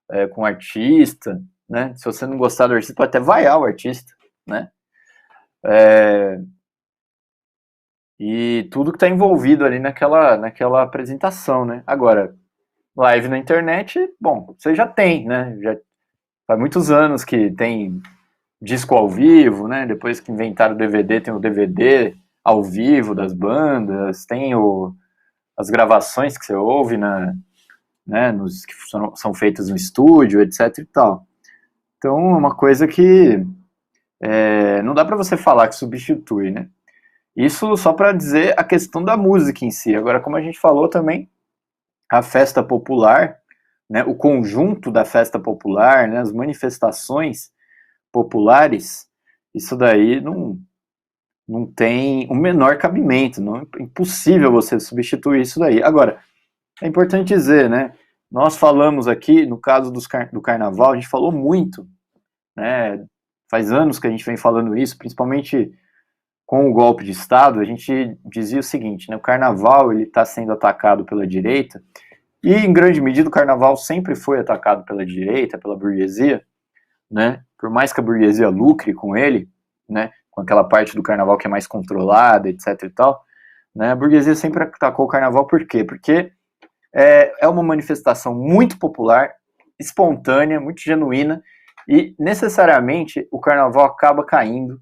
né? Com o artista, né? Se você não gostar do artista, pode até vaiar o artista, né? E tudo que está envolvido ali naquela apresentação, né? Agora, live na internet, bom, você já tem, né? Já faz muitos anos que tem disco ao vivo, né? Depois que inventaram o DVD, tem o DVD ao vivo das bandas, tem as gravações que você ouve né, que são feitas no estúdio, etc e tal. Então, é uma coisa que não dá para você falar que substitui, né? Isso só para dizer a questão da música em si. Agora, como a gente falou também, a festa popular, né, o conjunto da festa popular, né, as manifestações populares, isso daí não tem o menor cabimento, é impossível você substituir isso daí. Agora, é importante dizer, né, nós falamos aqui, no caso do carnaval, a gente falou muito, né, faz anos que a gente vem falando isso, principalmente com o golpe de Estado, a gente dizia o seguinte, né, o carnaval está sendo atacado pela direita, e em grande medida o carnaval sempre foi atacado pela direita, pela burguesia, né, por mais que a burguesia lucre com ele, né, com aquela parte do carnaval que é mais controlada, etc e tal, né, a burguesia sempre atacou o carnaval, por quê? Porque é uma manifestação muito popular, espontânea, muito genuína, e necessariamente o carnaval acaba caindo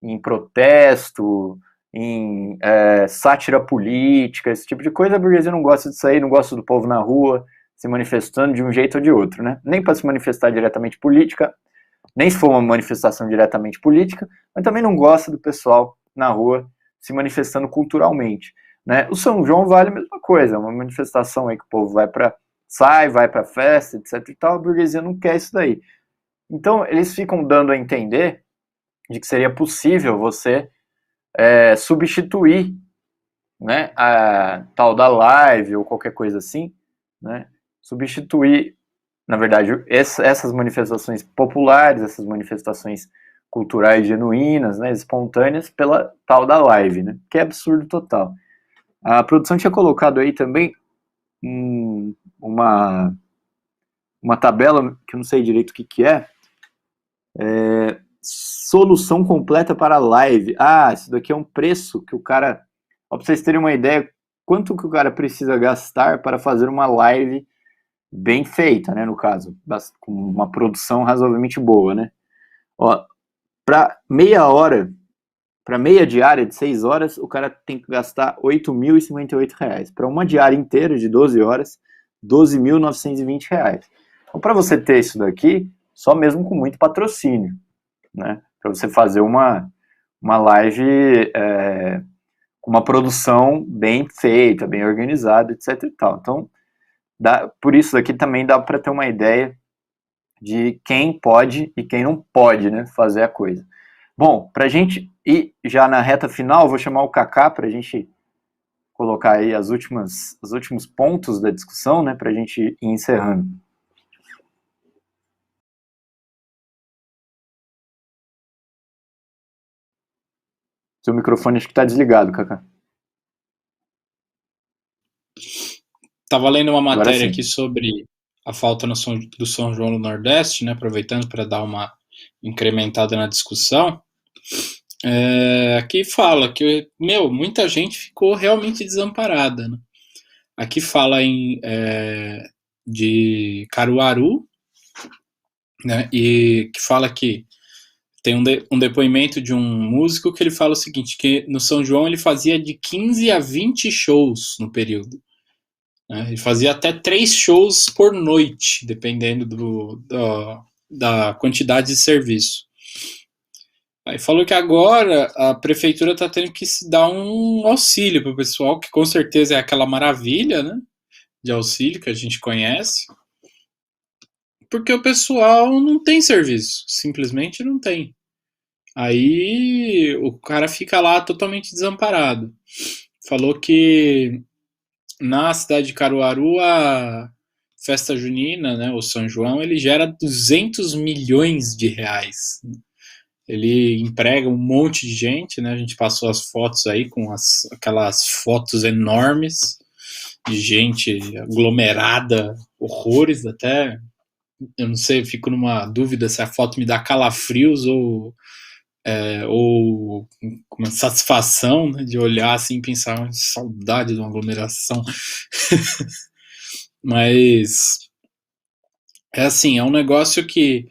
em protesto, em sátira política, esse tipo de coisa. A burguesia não gosta disso aí, não gosta do povo na rua se manifestando de um jeito ou de outro, né? Nem para se manifestar diretamente política, nem se for uma manifestação diretamente política, mas também não gosta do pessoal na rua se manifestando culturalmente, né? O São João vale a mesma coisa, é uma manifestação aí que o povo vai para festa, etc e tal, a burguesia não quer isso daí. Então, eles ficam dando a entender de que seria possível você substituir, né, a tal da live ou qualquer coisa assim, né, substituir, na verdade, essas manifestações populares, essas manifestações culturais genuínas, né, espontâneas, pela tal da live, né, que é absurdo total. A produção tinha colocado aí também uma tabela, que eu não sei direito o que é, solução completa para live. Isso daqui é um preço que o cara... Ó, pra vocês terem uma ideia, quanto que o cara precisa gastar para fazer uma live bem feita, né, no caso, com uma produção razoavelmente boa, né? Ó, para meia hora, para meia diária de 6 horas, o cara tem que gastar R$ 8.058. Para uma diária inteira de 12 horas, R$ 12.920. Então, para você ter isso daqui, só mesmo com muito patrocínio, né? Para você fazer uma live com uma produção bem feita, bem organizada, etc e tal. Então, por isso daqui também dá para ter uma ideia de quem pode e quem não pode, né, fazer a coisa. Bom, para a gente ir já na reta final, vou chamar o Kaká para a gente colocar aí os últimos pontos da discussão, né, para a gente ir encerrando. Seu microfone acho que está desligado, Kaká. Estava lendo uma matéria aqui sobre a falta do São João no Nordeste, né, aproveitando para dar uma incrementada na discussão. Aqui fala que, muita gente ficou realmente desamparada, né? Aqui fala de Caruaru, né, e que fala que tem um depoimento de um músico que ele fala o seguinte, que no São João ele fazia de 15 a 20 shows no período. Ele fazia até 3 shows por noite, dependendo da quantidade de serviço. Aí falou que agora a prefeitura está tendo que se dar um auxílio para o pessoal, que com certeza é aquela maravilha, né, de auxílio que a gente conhece, porque o pessoal não tem serviço, simplesmente não tem. Aí o cara fica lá totalmente desamparado. Falou que na cidade de Caruaru a festa junina, né, o São João, ele gera 200 milhões de reais. Ele emprega um monte de gente, né? A gente passou as fotos aí com aquelas fotos enormes de gente aglomerada, horrores até. Eu não sei, eu fico numa dúvida se a foto me dá calafrios ou uma satisfação, né, de olhar assim e pensar, saudade de uma aglomeração. Mas é assim, é um negócio que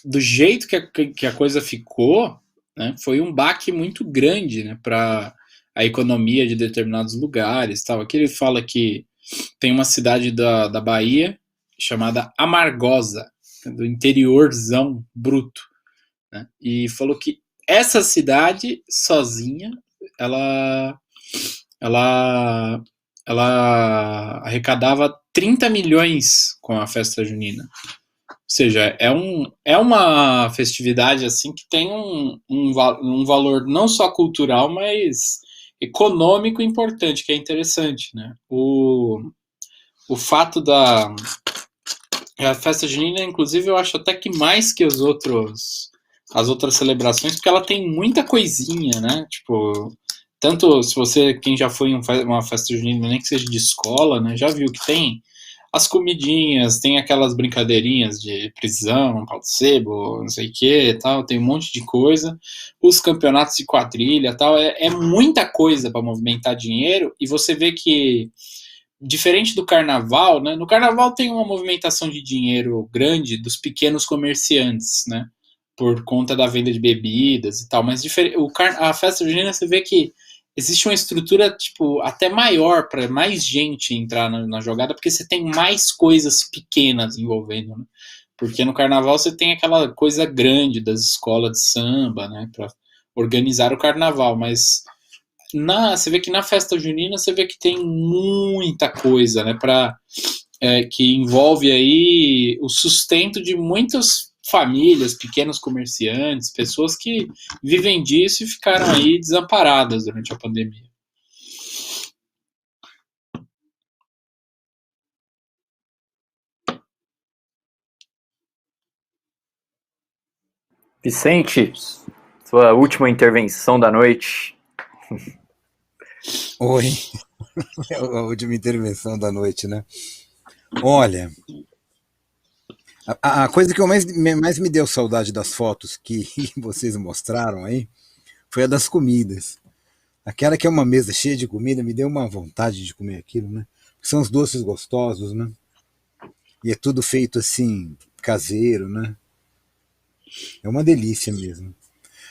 do jeito que a coisa ficou, né, foi um baque muito grande, né, para a economia de determinados lugares. Tal. Aqui ele fala que tem uma cidade da Bahia chamada Amargosa, do interiorzão bruto, né, e falou que essa cidade sozinha, ela arrecadava 30 milhões com a festa junina. Ou seja, é uma festividade assim que tem um valor não só cultural, mas econômico importante, que é interessante, né? O fato a festa junina, inclusive, eu acho até que mais que as outras celebrações, porque ela tem muita coisinha, né? Tipo, tanto se quem já foi em uma festa junina, nem que seja de escola, né? Já viu que tem as comidinhas, tem aquelas brincadeirinhas de prisão, pau de sebo, não sei o que, tal, tem um monte de coisa, os campeonatos de quadrilha, tal, é muita coisa para movimentar dinheiro, e você vê que, diferente do carnaval, né, no carnaval tem uma movimentação de dinheiro grande dos pequenos comerciantes, né, por conta da venda de bebidas e tal, mas a festa junina você vê que existe uma estrutura, tipo, até maior para mais gente entrar na jogada, porque você tem mais coisas pequenas envolvendo, né? Porque no carnaval você tem aquela coisa grande das escolas de samba, né, para organizar o carnaval, mas você vê que na festa junina você vê que tem muita coisa, né, que envolve aí o sustento de muitas famílias, pequenos comerciantes, pessoas que vivem disso e ficaram aí desamparadas durante a pandemia. Vicente, sua última intervenção da noite. Oi. É a última intervenção da noite, né? Olha, a coisa que eu mais me deu saudade das fotos que vocês mostraram aí foi a das comidas. Aquela que é uma mesa cheia de comida, me deu uma vontade de comer aquilo, né? São os doces gostosos, né? E é tudo feito assim, caseiro, né? É uma delícia mesmo.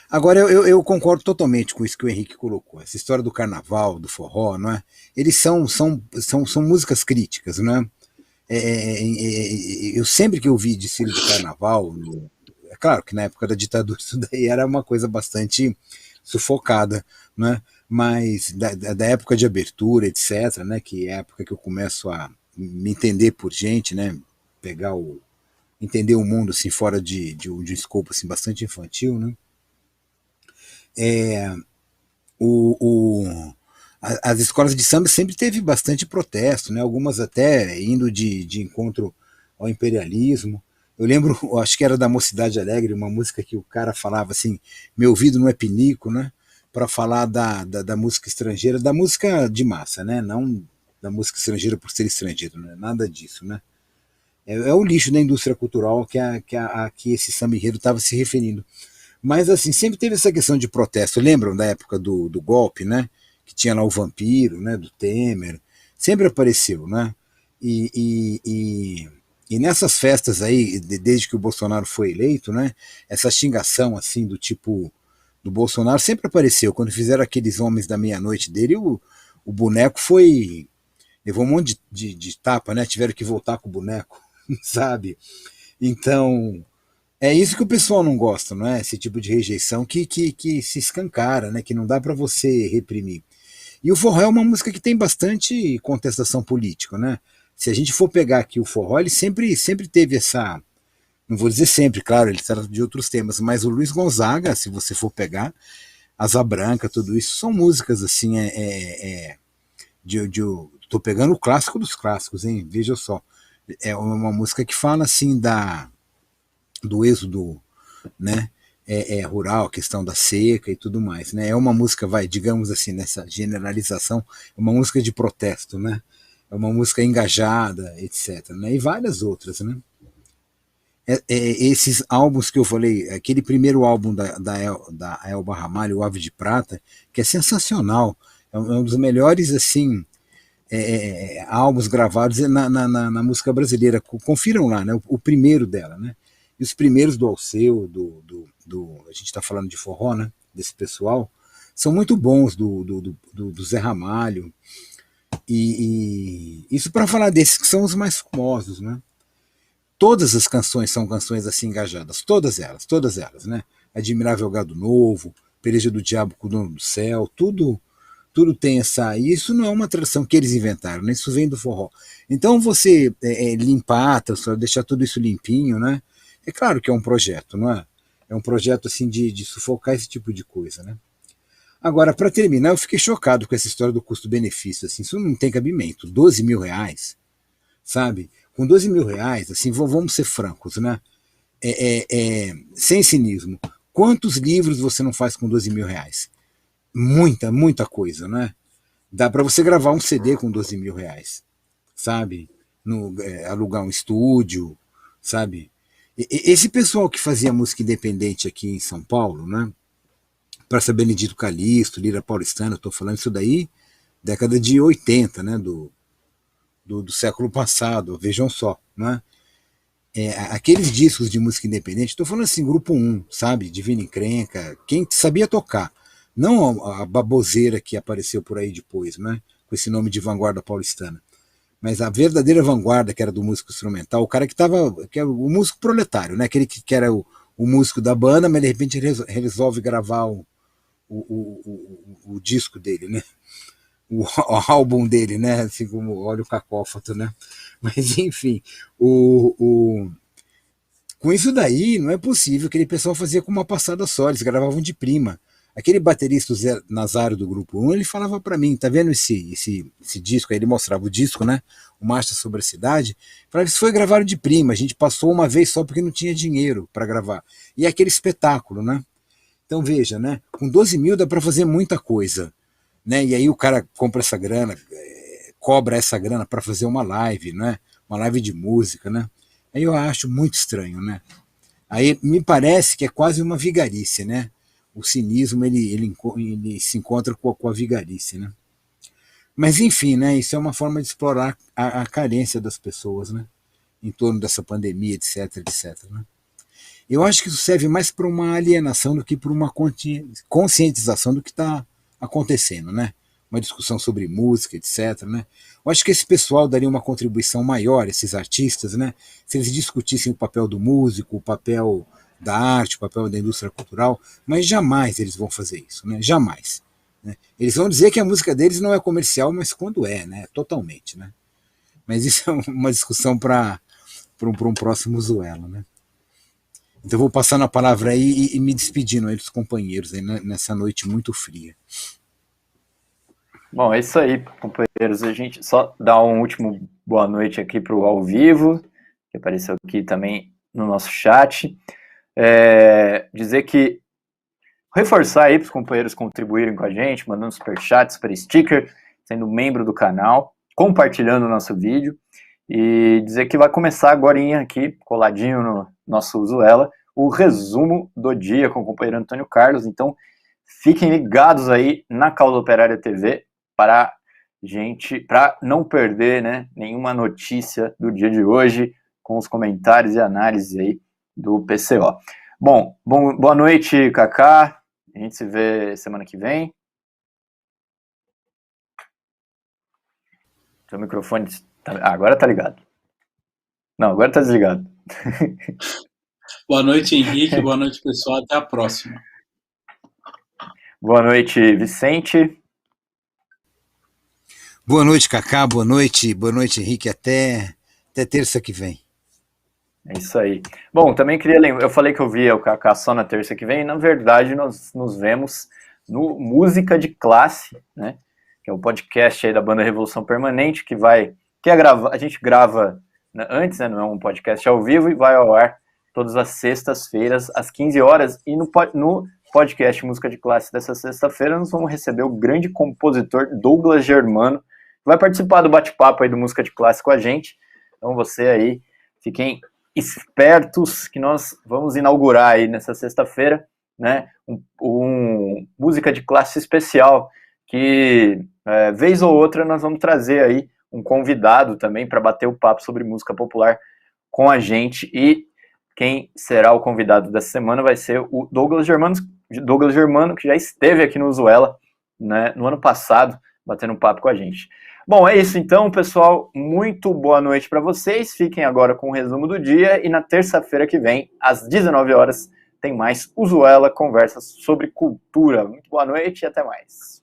Agora, eu concordo totalmente com isso que o Henrique colocou. Essa história do carnaval, do forró, não é? Eles são músicas críticas, não é? Eu sempre que eu vi desfile de carnaval, é claro que na época da ditadura isso daí era uma coisa bastante sufocada, né? Mas da época de abertura, etc., né? Que é a época que eu começo a me entender por gente, né? Pegar entender o mundo assim fora de um escopo assim bastante infantil, né? É, o, o, as escolas de samba sempre teve bastante protesto, né? Algumas até indo de encontro ao imperialismo. Eu lembro, acho que era da Mocidade Alegre, uma música que o cara falava assim, meu ouvido não é pinico, né? Para falar da música estrangeira, da música de massa, né? Não da música estrangeira por ser estrangeiro, né? Nada disso, né? É o lixo da indústria cultural que esse samba enredo estava se referindo. Mas assim, sempre teve essa questão de protesto. Lembram da época do golpe, né? Que tinha lá o vampiro, né? Do Temer. Sempre apareceu, né? E, e, e nessas festas aí, desde que o Bolsonaro foi eleito, né? Essa xingação assim do tipo do Bolsonaro sempre apareceu. Quando fizeram aqueles homens da meia-noite dele, o boneco foi. Levou um monte de tapa, né? Tiveram que voltar com o boneco, sabe? Então, é isso que o pessoal não gosta, não é? Esse tipo de rejeição que se escancara, né? Que não dá para você reprimir. E o forró é uma música que tem bastante contestação política, né? Se a gente for pegar aqui o forró, ele sempre teve essa. Não vou dizer sempre, claro, ele trata de outros temas, mas o Luiz Gonzaga, se você for pegar, Asa Branca, tudo isso, são músicas assim, tô pegando o clássico dos clássicos, hein? Veja só. É uma música que fala assim do êxodo, né? Rural, a questão da seca e tudo mais, né? É uma música, vai, digamos assim, nessa generalização, é uma música de protesto, né? É uma música engajada, etc. Né? E várias outras, né? Esses álbuns que eu falei, aquele primeiro álbum da Elba Ramalho, o Ave de Prata, que é sensacional, é um dos melhores, assim, álbuns gravados na música brasileira. Confiram lá, né? O primeiro dela, né? E os primeiros do Alceu, a gente está falando de forró, né? Desse pessoal, são muito bons, do Zé Ramalho. E isso para falar desses que são os mais famosos, né? Todas as canções são canções assim engajadas, todas elas, né? Admirável Gado Novo, Peleja do Diabo com o Dono do Céu, tudo tem essa. E isso não é uma tradição que eles inventaram, né? Isso vem do forró. Então você limpar, deixar tudo isso limpinho, né? É claro que é um projeto, não é? É um projeto assim de sufocar esse tipo de coisa, né? Agora, para terminar, eu fiquei chocado com essa história do custo-benefício. Assim, isso não tem cabimento. R$ 12.000, sabe? Com R$ 12.000, assim, vamos ser francos, né? Sem cinismo. Quantos livros você não faz com R$ 12.000? Muita coisa, né? Dá para você gravar um CD com R$ 12.000, sabe? Alugar um estúdio, sabe? Esse pessoal que fazia música independente aqui em São Paulo, né? Praça Benedito Calixto, Lira Paulistana, estou falando isso daí, década de 80, né? Do século passado, vejam só, né? Aqueles discos de música independente, estou falando assim, grupo 1, sabe? Divina Encrenca, quem sabia tocar. Não a baboseira que apareceu por aí depois, né? Com esse nome de vanguarda paulistana. Mas a verdadeira vanguarda, que era do músico instrumental, o cara que era o músico proletário, né? Aquele que era o músico da banda, mas de repente ele resolve gravar o disco dele, né? O álbum dele, né? Assim como olha o cacófato, né? Mas enfim, com isso daí não é possível. Aquele pessoal fazia com uma passada só, eles gravavam de prima. Aquele baterista, o Zé Nazário do Grupo 1, ele falava para mim, tá vendo esse disco? Aí ele mostrava o disco, né? O Marcha sobre a Cidade. Falava, isso foi gravado de prima, a gente passou uma vez só porque não tinha dinheiro para gravar. E é aquele espetáculo, né? Então veja, né? Com 12 mil dá para fazer muita coisa, né? E aí o cara compra essa grana, cobra essa grana para fazer uma live, né? Uma live de música, né? Aí eu acho muito estranho, né? Aí me parece que é quase uma vigarice, né? O cinismo ele se encontra com a vigarice, né? Mas enfim, né? Isso é uma forma de explorar a carência das pessoas, né? Em torno dessa pandemia, etc, etc, né? Eu acho que isso serve mais para uma alienação do que para uma conscientização do que está acontecendo, né? Uma discussão sobre música, etc, né? Eu acho que esse pessoal daria uma contribuição maior, esses artistas, né? Se eles discutissem o papel do músico, o papel da arte, o papel da indústria cultural, mas jamais eles vão fazer isso, né? Jamais. Né? Eles vão dizer que a música deles não é comercial, mas quando é, né? Totalmente, né? Mas isso é uma discussão para um próximo Zuela, né? Então vou passando a palavra aí e me despedindo aí dos companheiros aí nessa noite muito fria. Bom, é isso aí, companheiros. A gente só dá um último boa noite aqui para o ao vivo, que apareceu aqui também no nosso chat. Dizer que reforçar aí para os companheiros contribuírem com a gente, mandando superchat, super sticker, sendo membro do canal, compartilhando o nosso vídeo. E dizer que vai começar agora aqui, coladinho no nosso Zuela, o resumo do dia com o companheiro Antônio Carlos. Então, fiquem ligados aí na Causa Operária TV para não perder, né, nenhuma notícia do dia de hoje, com os comentários e análises aí do PCO. Bom, boa noite, Kaká. A gente se vê semana que vem. Seu microfone... agora tá ligado. Não, agora tá desligado. Boa noite, Henrique. Boa noite, pessoal. Até a próxima. Boa noite, Vicente. Boa noite, Kaká. Boa noite, Henrique. Até terça que vem. É isso aí. Bom, também queria lembrar, eu falei que eu via o Kaká só na terça que vem, e na verdade nós nos vemos no Música de Classe, né? Que é o podcast aí da banda Revolução Permanente, a gente grava antes, né? Não é um podcast ao vivo, e vai ao ar todas as sextas-feiras, às 15 horas, e no podcast Música de Classe dessa sexta-feira, nós vamos receber o grande compositor Douglas Germano, que vai participar do bate-papo aí do Música de Classe com a gente. Então você aí, fiquem espertos que nós vamos inaugurar aí nessa sexta-feira, né, um música de classe especial, que vez ou outra nós vamos trazer aí um convidado também para bater o papo sobre música popular com a gente, e quem será o convidado dessa semana vai ser o Douglas Germano, que já esteve aqui no Zuela, né, no ano passado, batendo um papo com a gente. Bom, é isso então, pessoal. Muito boa noite para vocês. Fiquem agora com o resumo do dia, e na terça-feira que vem, às 19 horas, tem mais Uzuela, conversas sobre cultura. Muito boa noite e até mais.